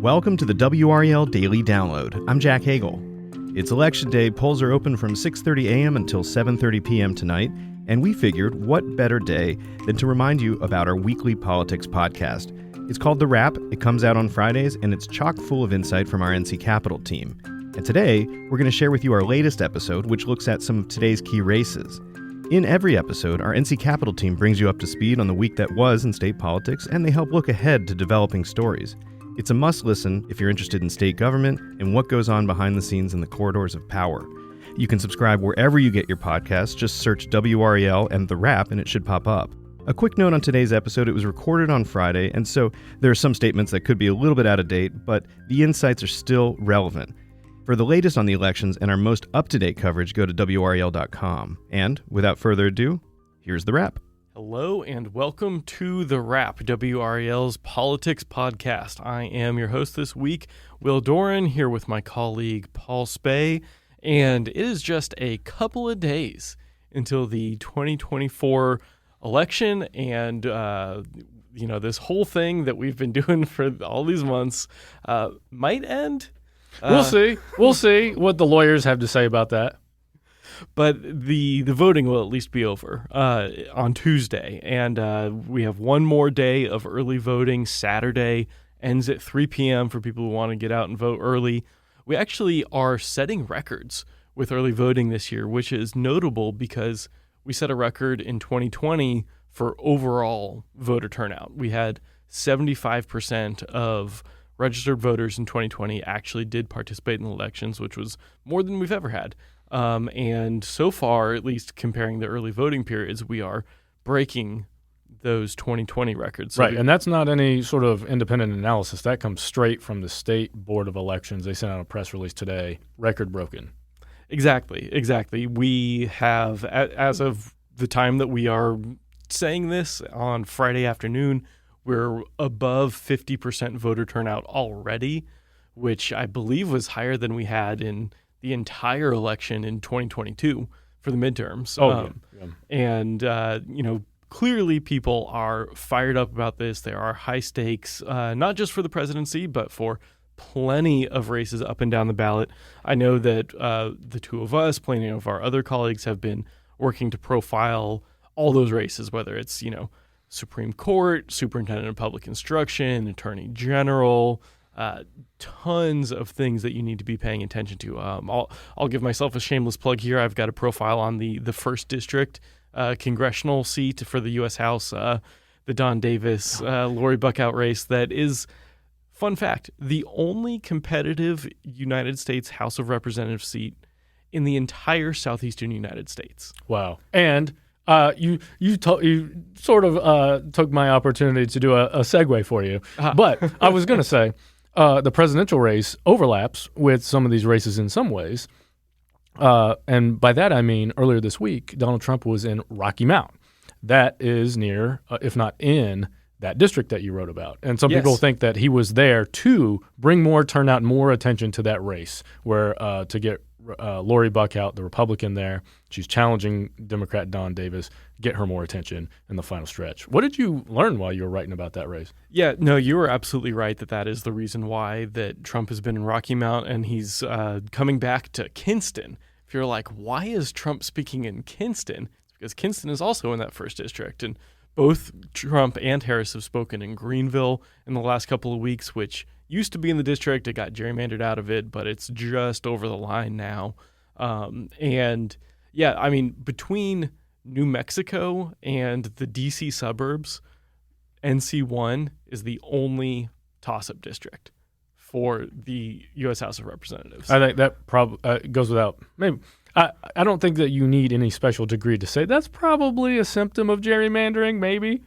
Welcome to the WRAL Daily Download. I'm Jack Hagel. It's Election Day. Polls are open from 6:30 a.m. until 7:30 p.m. tonight, and we figured what better day than to remind you about our weekly politics podcast. It's called The Wrap. It comes out on Fridays, and it's chock full of insight from our NC Capitol team. And today, we're going to share with you our latest episode, which looks at some of today's key races. In every episode, our NC Capitol team brings you up to speed on the week that was in state politics, and they help look ahead to developing stories. It's a must-listen if you're interested in state government and what goes on behind the scenes in the corridors of power. You can subscribe wherever you get your podcasts. Just search WRAL and The Wrap, and it should pop up. A quick note on today's episode, it was recorded on Friday, and so there are some statements that could be a little bit out of date, but the insights are still relevant. For the latest on the elections and our most up-to-date coverage, go to WRAL.com. And without further ado, here's The Wrap. Hello and welcome to The Wrap, WRAL's politics podcast. I am your host this week, Will Doran, here with my colleague Paul Specht, and it is just a couple of days until the 2024 election, and this whole thing that we've been doing for all these months might end. We'll see. We'll see what the lawyers have to say about that. But the voting will at least be over on Tuesday, and we have one more day of early voting. Saturday ends at 3 p.m. for people who want to get out and vote early. We actually are setting records with early voting this year, which is notable because we set a record in 2020 for overall voter turnout. We had 75% of registered voters in 2020 actually did participate in the elections, which was more than we've ever had. And so far, at least comparing the early voting periods, we are breaking those 2020 records. So right, and that's not any sort of independent analysis. That comes straight from the State Board of Elections. They sent out a press release today, record broken. Exactly. We have, as of the time that we are saying this on Friday afternoon, we're above 50% voter turnout already, which I believe was higher than we had in the entire election in 2022 for the midterms. And clearly people are fired up about this. There are high stakes, not just for the presidency, but for plenty of races up and down the ballot. I know that the two of us, plenty of our other colleagues, have been working to profile all those races, whether it's, Supreme Court, Superintendent of Public Instruction, Attorney General, tons of things that you need to be paying attention to. I'll give myself a shameless plug here. I've got a profile on the 1st District congressional seat for the U.S. House, the Don Davis, Lori Buckout race that is, fun fact, the only competitive United States House of Representatives seat in the entire southeastern United States. Wow. And you sort of took my opportunity to do a segue for you. But I was going to say the presidential race overlaps with some of these races in some ways. And by that I mean earlier this week, Donald Trump was in Rocky Mount. That is near, if not in, that district that you wrote about. And some people think that he was there to bring more turnout, more attention to that race, where to get Lori Buckout, the Republican there, she's challenging Democrat Don Davis, get her more attention in the final stretch. What did you learn while you were writing about that race? Yeah, no, you were absolutely right that is the reason why that Trump has been in Rocky Mount, and he's coming back to Kinston. If you're like, why is Trump speaking in Kinston? It's because Kinston is also in that 1st District, and both Trump and Harris have spoken in Greenville in the last couple of weeks, which used to be in the district. It got gerrymandered out of it, but it's just over the line now. Between New Mexico and the D.C. suburbs, NC1 is the only toss-up district for the U.S. House of Representatives. I think that probably goes without maybe. I don't think that you need any special degree to say that's probably a symptom of gerrymandering, maybe.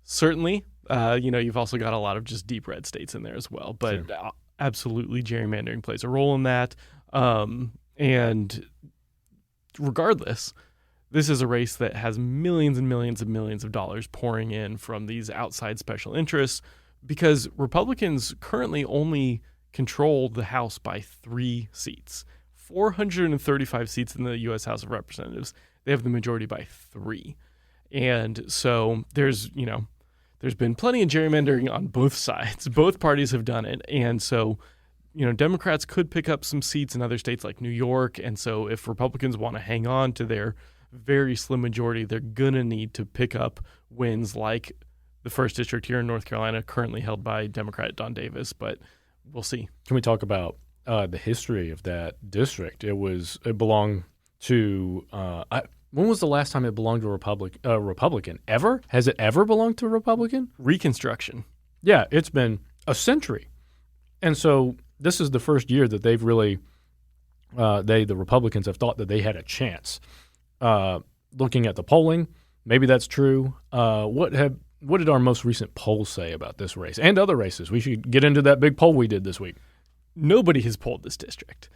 Certainly. You've also got a lot of just deep red states in there as well. But sure. Absolutely, gerrymandering plays a role in that. And regardless, this is a race that has millions and millions and millions of dollars pouring in from these outside special interests because Republicans currently only control the House by 3 seats. 435 seats in the U.S. House of Representatives. They have the majority by 3. And so there's, there's been plenty of gerrymandering on both sides. Both parties have done it. And so, Democrats could pick up some seats in other states like New York. And so if Republicans want to hang on to their very slim majority, they're going to need to pick up wins like the 1st District here in North Carolina, currently held by Democrat Don Davis. But we'll see. Can we talk about the history of that district? It belonged to when was the last time it belonged to a Republican? Ever? Has it ever belonged to a Republican? Reconstruction. Yeah, it's been a century. And so this is the first year that they've really, the Republicans have thought that they had a chance. Looking at the polling, maybe that's true. What did our most recent polls say about this race and other races? We should get into that big poll we did this week. Nobody has polled this district.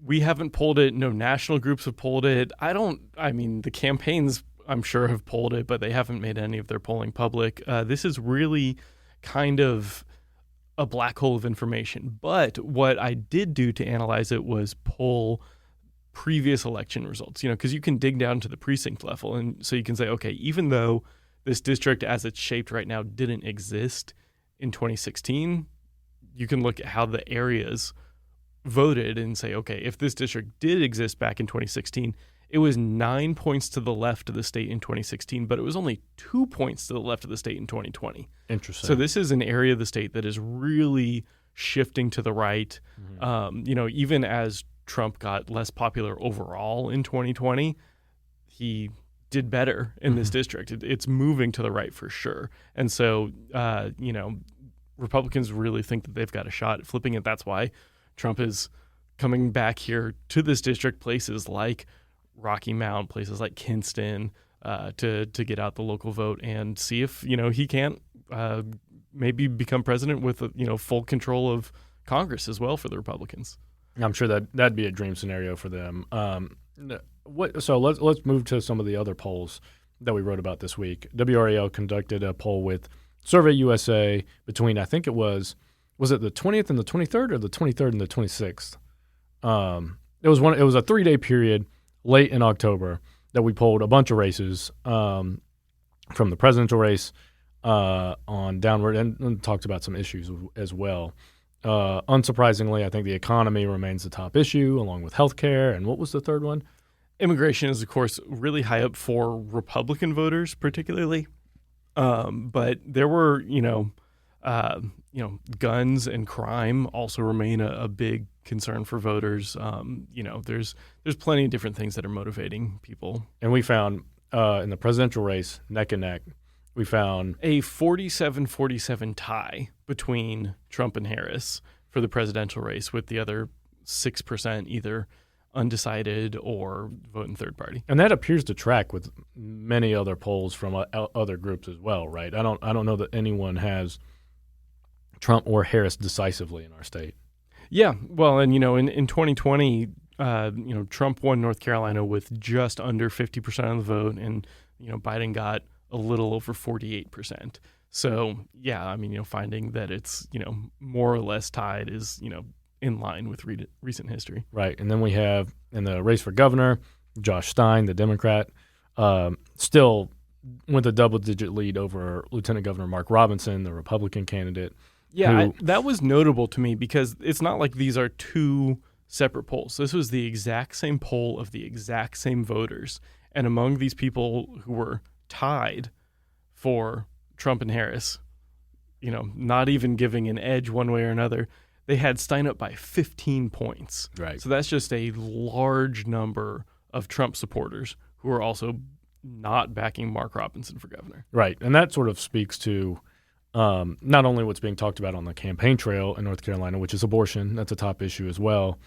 We haven't polled it. No national groups have polled it. The campaigns, I'm sure, have polled it, but they haven't made any of their polling public. This is really kind of a black hole of information. But what I did do to analyze it was pull previous election results, because you can dig down to the precinct level. And so you can say, okay, even though this district as it's shaped right now didn't exist in 2016, you can look at how the areas voted and say, okay, if this district did exist back in 2016, it was 9 points to the left of the state in 2016, but it was only 2 points to the left of the state in 2020. Interesting. So this is an area of the state that is really shifting to the right. Mm-hmm. Even as Trump got less popular overall in 2020, he did better in this district. It's moving to the right for sure. And so, Republicans really think that they've got a shot at flipping it. That's why Trump is coming back here to this district, places like Rocky Mount, places like Kinston, to get out the local vote and see if, he can't maybe become president with, full control of Congress as well for the Republicans. I'm sure that'd be a dream scenario for them. So let's move to some of the other polls that we wrote about this week. WRAL conducted a poll with Survey USA between, I think it was it the 20th and the 23rd or the 23rd and the 26th? It was a 3-day period late in October that we polled a bunch of races from the presidential race on downward and talked about some issues as well. Unsurprisingly, I think the economy remains the top issue, along with healthcare. And what was the third one? Immigration is, of course, really high up for Republican voters, particularly. But there were, guns and crime also remain a big concern for voters. There's plenty of different things that are motivating people. And we found in the presidential race, neck and neck, we found a 47-47 tie between Trump and Harris for the presidential race, with the other 6% either undecided or voting third party. And that appears to track with many other polls from other groups as well, right? I don't know that anyone has Trump or Harris decisively in our state. Yeah, well, and in 2020, Trump won North Carolina with just under 50% of the vote, and Biden got a little over 48%. So yeah, finding that it's more or less tied is in line with recent history. Right. And then we have in the race for governor, Josh Stein, the Democrat, still with a double-digit lead over Lieutenant Governor Mark Robinson, the Republican candidate. Yeah, that was notable to me because it's not like these are two separate polls. This was the exact same poll of the exact same voters. And among these people who were tied for Trump and Harris, not even giving an edge one way or another, they had Stein up by 15 points. Right. So that's just a large number of Trump supporters who are also not backing Mark Robinson for governor. Right. And that sort of speaks to not only what's being talked about on the campaign trail in North Carolina, which is abortion. That's a top issue as well.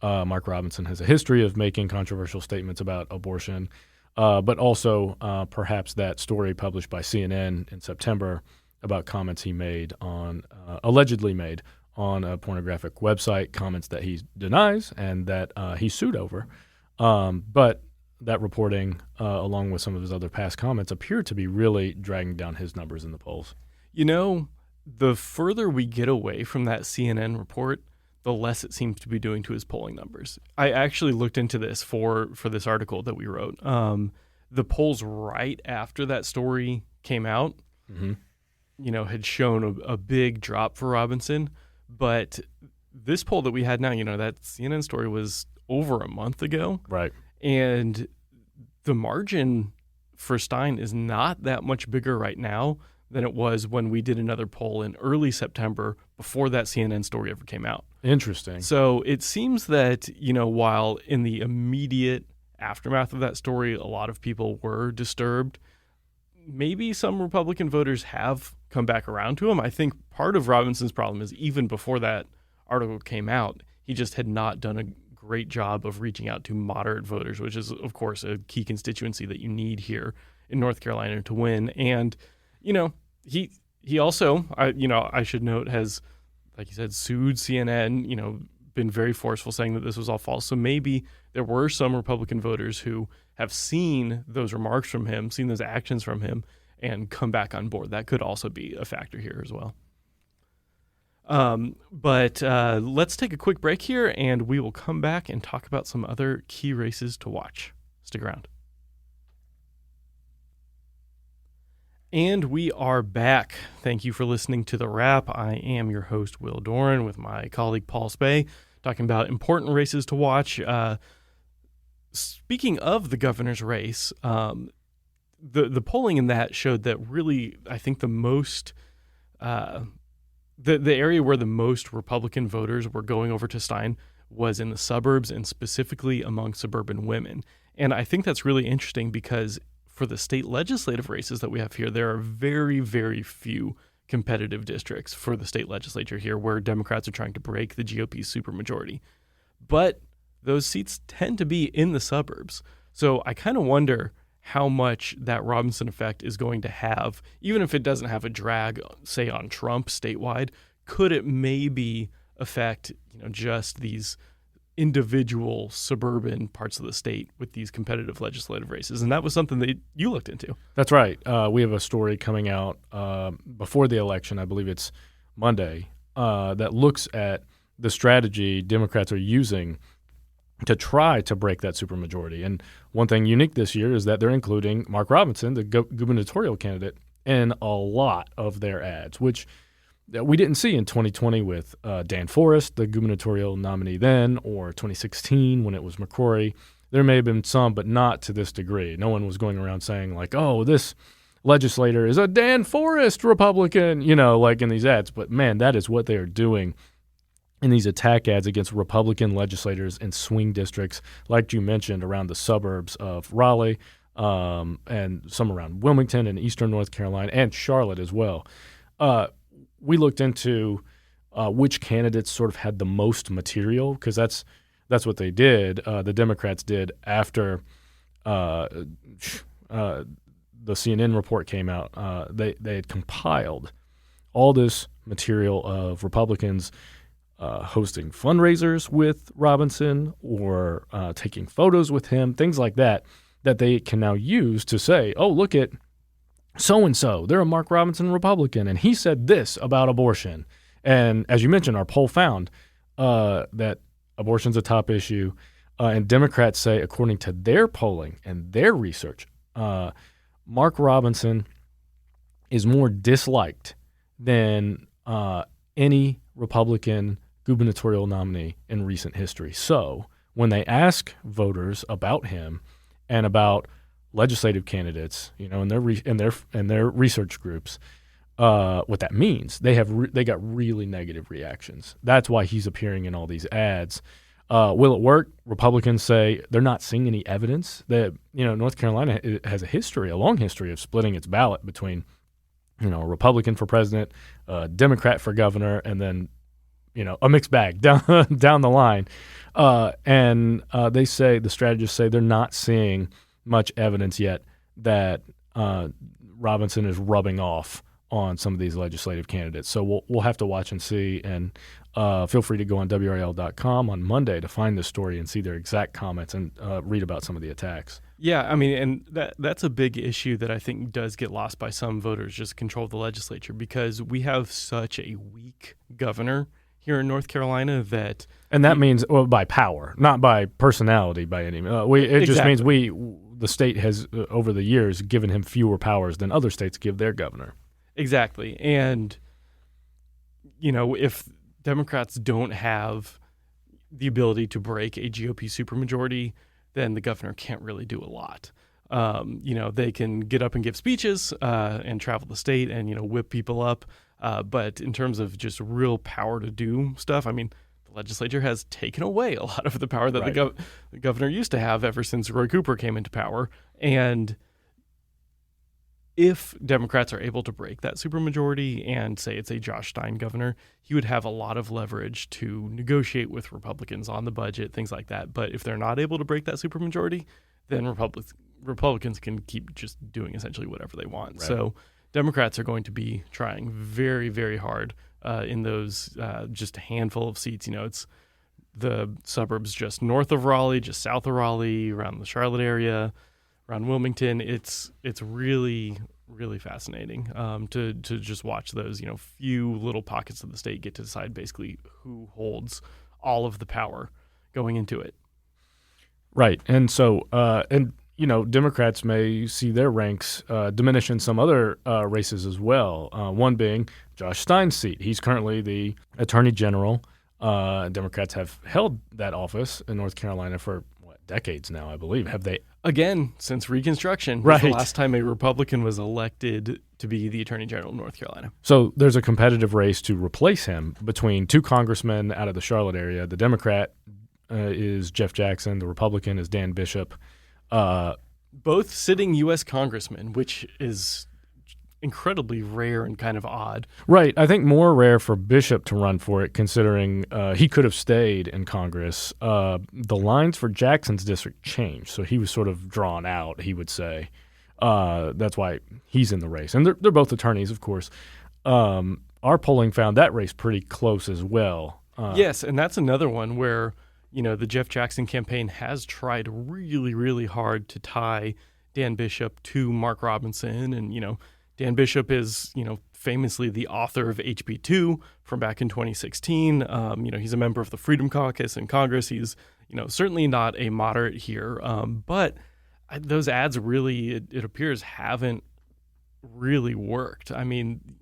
Mark Robinson has a history of making controversial statements about abortion, but also perhaps that story published by CNN in September about comments he made allegedly made on a pornographic website, comments that he denies and that he sued over. But that reporting, along with some of his other past comments, appeared to be really dragging down his numbers in the polls. The further we get away from that CNN report, the less it seems to be doing to his polling numbers. I actually looked into this for this article that we wrote. The polls right after that story came out, had shown a big drop for Robinson. But this poll that we had now, that CNN story was over a month ago. Right. And the margin for Stein is not that much bigger right now than it was when we did another poll in early September before that CNN story ever came out. Interesting. So it seems that, while in the immediate aftermath of that story, a lot of people were disturbed, maybe some Republican voters have come back around to him. I think part of Robinson's problem is even before that article came out, he just had not done a great job of reaching out to moderate voters, which is, of course, a key constituency that you need here in North Carolina to win. And, he also, I should note, has, like you said, sued CNN, been very forceful saying that this was all false. So maybe there were some Republican voters who have seen those remarks from him, seen those actions from him, and come back on board. That could also be a factor here as well. But let's take a quick break here, and we will come back and talk about some other key races to watch. Stick around. And we are back. Thank you for listening to The Wrap. I am your host, Will Doran, with my colleague Paul Specht, talking about important races to watch. Speaking of the governor's race, the polling in that showed that really, I think the most, the area where the most Republican voters were going over to Stein was in the suburbs, and specifically among suburban women. And I think that's really interesting because for the state legislative races that we have here, there are very, very few competitive districts for the state legislature here where Democrats are trying to break the GOP's supermajority. But those seats tend to be in the suburbs. So I kind of wonder how much that Robinson effect is going to have, even if it doesn't have a drag, say, on Trump statewide. Could it maybe affect, just these individual suburban parts of the state with these competitive legislative races? And that was something that you looked into. That's right. We have a story coming out before the election, I believe it's Monday, that looks at the strategy Democrats are using to try to break that supermajority. And one thing unique this year is that they're including Mark Robinson, the gubernatorial candidate, in a lot of their ads, which we didn't see in 2020 with Dan Forrest, the gubernatorial nominee then, or 2016 when it was McCrory. There may have been some, but not to this degree. No one was going around saying like, oh, this legislator is a Dan Forrest Republican, like in these ads. But man, that is what they are doing in these attack ads against Republican legislators in swing districts, like you mentioned, around the suburbs of Raleigh and some around Wilmington and eastern North Carolina and Charlotte as well. We looked into which candidates sort of had the most material, because that's what they did. The Democrats did after the CNN report came out. They had compiled all this material of Republicans hosting fundraisers with Robinson or taking photos with him, things like that they can now use to say, oh, look at so-and-so, they're a Mark Robinson Republican, and he said this about abortion. And as you mentioned, our poll found that abortion's a top issue, and Democrats say, according to their polling and their research, Mark Robinson is more disliked than any Republican gubernatorial nominee in recent history. So when they ask voters about him and about legislative candidates, in their research groups, what that means, they got really negative reactions. That's why he's appearing in all these ads. Will it work? Republicans say they're not seeing any evidence that North Carolina has a long history of splitting its ballot between a Republican for president, a Democrat for governor, and then a mixed bag down the line. And they say, the strategists say, they're not seeing much evidence yet that Robinson is rubbing off on some of these legislative candidates. So we'll have to watch and see. And feel free to go on WRAL.com on Monday to find this story and see their exact comments and read about some of the attacks. Yeah, I mean, and that's a big issue that I think does get lost by some voters, just control of the legislature, because we have such a weak governor here in North Carolina that... And that means by power, not by personality by any means. It just means the state has, over the years, given him fewer powers than other states give their governor. Exactly. And, if Democrats don't have the ability to break a GOP supermajority, then the governor can't really do a lot. They can get up and give speeches and travel the state and, whip people up. But in terms of just real power to do stuff, I mean, the legislature has taken away a lot of the power that Right. the governor used to have ever since Roy Cooper came into power. And if Democrats are able to break that supermajority and say it's a Josh Stein governor, he would have a lot of leverage to negotiate with Republicans on the budget, things like that. But if they're not able to break that supermajority, then Republicans can keep just doing essentially whatever they want. Right. So Democrats are going to be trying very, very hard in those just a handful of seats. It's the suburbs just north of Raleigh, just south of Raleigh, around the Charlotte area, around Wilmington. It's really, really fascinating to just watch those few little pockets of the state get to decide basically who holds all of the power going into it. Right. And so, Democrats may see their ranks diminish in some other races as well, one being Josh Stein's seat. He's currently the Attorney General. Democrats have held that office in North Carolina for decades now, I believe. Have they? Again, since Reconstruction, Right. was the last time a Republican was elected to be the Attorney General of North Carolina. So there's a competitive race to replace him between two congressmen out of the Charlotte area. The Democrat is Jeff Jackson. The Republican is Dan Bishop. Both sitting U.S. congressmen, which is incredibly rare and kind of odd. Right. I think more rare for Bishop to run for it, considering he could have stayed in Congress. The lines for Jackson's district changed, so he was sort of drawn out, he would say. That's why he's in the race. And they're both attorneys, of course. Our polling found that race pretty close as well. Yes, and that's another one where, the Jeff Jackson campaign has tried really, really hard to tie Dan Bishop to Mark Robinson. And, Dan Bishop is, famously the author of HB 2 from back in 2016. He's a member of the Freedom Caucus in Congress. He's, certainly not a moderate here. But those ads really, it appears, haven't really worked. I mean,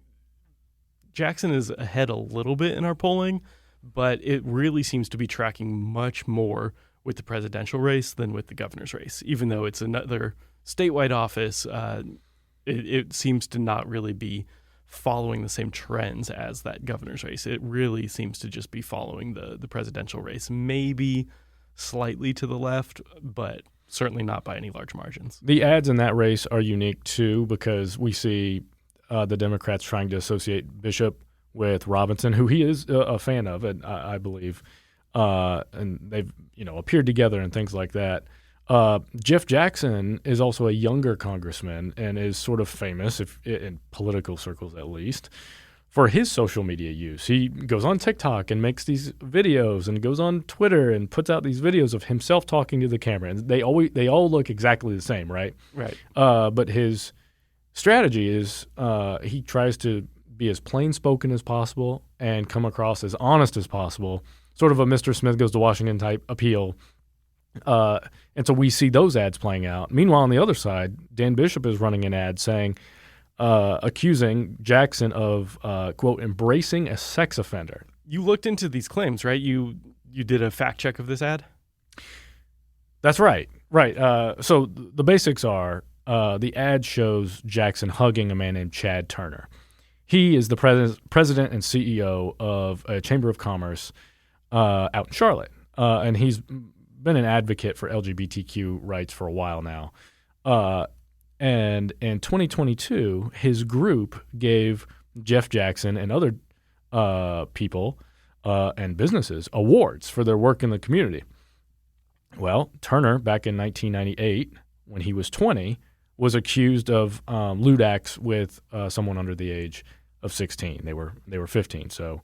Jackson is ahead a little bit in our polling, but it really seems to be tracking much more with the presidential race than with the governor's race. Even though it's another statewide office, it seems to not really be following the same trends as that governor's race. It really seems to just be following the presidential race, maybe slightly to the left, but certainly not by any large margins. The ads in that race are unique, too, because we see the Democrats trying to associate Bishop with Robinson, who he is a fan of, and I believe, and they've appeared together and things like that. Jeff Jackson is also a younger congressman and is sort of famous, if in political circles at least, for his social media use. He goes on TikTok and makes these videos, and goes on Twitter and puts out these videos of himself talking to the camera. And they all look exactly the same, right? Right. But his strategy is he tries to be as plain-spoken as possible and come across as honest as possible, sort of a Mr. Smith goes to Washington type appeal. And so we see those ads playing out. Meanwhile, on the other side, Dan Bishop is running an ad saying, accusing Jackson of, quote, embracing a sex offender. You looked into these claims, right? You did a fact check of this ad? That's right. Right. So the basics are the ad shows Jackson hugging a man named Chad Turner. He is the president and CEO of a Chamber of Commerce out in Charlotte. And he's been an advocate for LGBTQ rights for a while now. And in 2022, his group gave Jeff Jackson and other people and businesses awards for their work in the community. Well, Turner, back in 1998, when he was 20, was accused of lewd acts with someone under the age of 16. They were 15. So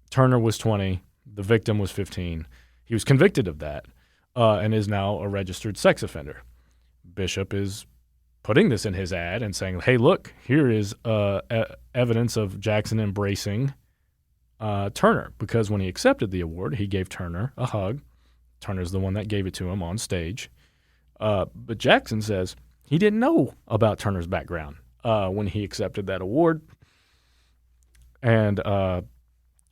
Turner was 20. The victim was 15. He was convicted of that and is now a registered sex offender. Bishop is putting this in his ad and saying, hey, look, here is evidence of Jackson embracing Turner, because when he accepted the award, he gave Turner a hug. Turner's the one that gave it to him on stage. But Jackson says he didn't know about Turner's background. when he accepted that award, and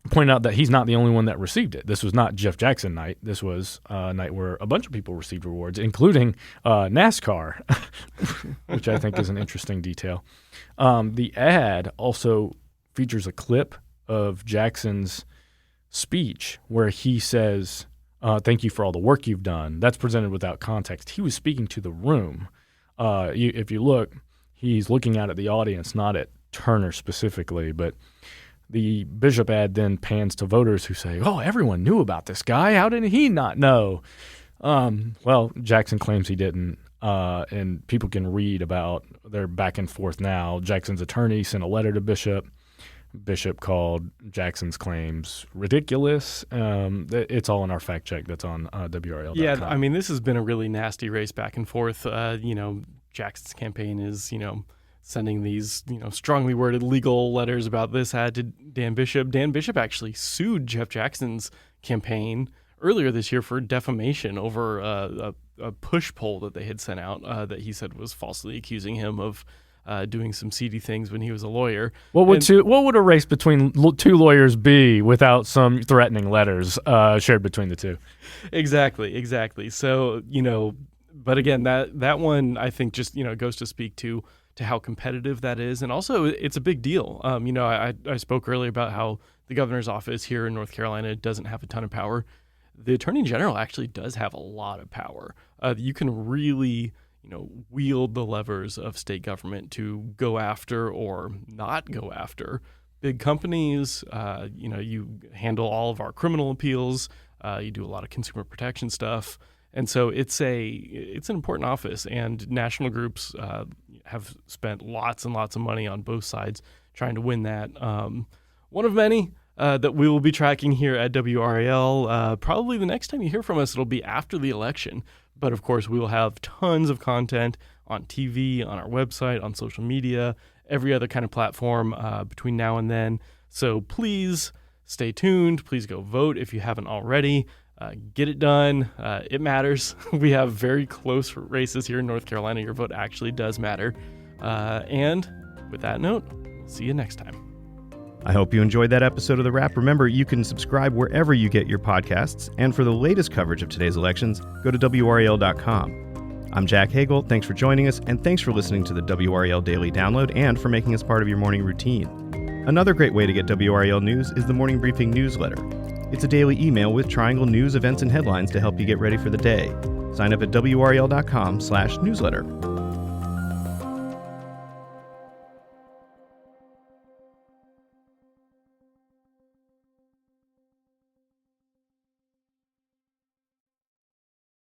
point out that he's not the only one that received it. This was not Jeff Jackson night. This was a night where a bunch of people received awards, including NASCAR, which I think is an interesting detail. The ad also features a clip of Jackson's speech where he says, thank you for all the work you've done. That's presented without context. He was speaking to the room. If you look, he's looking out at the audience, not at Turner specifically, but the Bishop ad then pans to voters who say, oh, everyone knew about this guy. How did he not know? Well, Jackson claims he didn't, and people can read about their back and forth now. Jackson's attorney sent a letter to Bishop. Bishop called Jackson's claims ridiculous. It's all in our fact check that's on WRAL.com. Yeah, I mean, this has been a really nasty race back and forth. Jackson's campaign is, sending these, strongly worded legal letters about this ad to Dan Bishop. Dan Bishop actually sued Jeff Jackson's campaign earlier this year for defamation over a push poll that they had sent out that he said was falsely accusing him of doing some seedy things when he was a lawyer. What would a race between two lawyers be without some threatening letters shared between the two? Exactly. So, but again, that one I think just, goes to speak to how competitive that is. And also it's a big deal. I spoke earlier about how the governor's office here in North Carolina doesn't have a ton of power. The attorney general actually does have a lot of power. You can really, wield the levers of state government to go after or not go after big companies. You handle all of our criminal appeals. You do a lot of consumer protection stuff. And so it's an important office, and national groups have spent lots and lots of money on both sides trying to win that. One of many that we will be tracking here at WRAL. Probably the next time you hear from us, it'll be after the election. But of course, we will have tons of content on TV, on our website, on social media, every other kind of platform between now and then. So please stay tuned. Please go vote if you haven't already. Get it done. It matters. We have very close races here in North Carolina. Your vote actually does matter. And with that note, see you next time. I hope you enjoyed that episode of The Wrap. Remember, you can subscribe wherever you get your podcasts. And for the latest coverage of today's elections, go to WRAL.com. I'm Jack Hagel. Thanks for joining us, and thanks for listening to the WRAL Daily Download and for making us part of your morning routine. Another great way to get WRAL news is the Morning Briefing newsletter. It's a daily email with Triangle news, events, and headlines to help you get ready for the day. Sign up at WRAL.com/newsletter.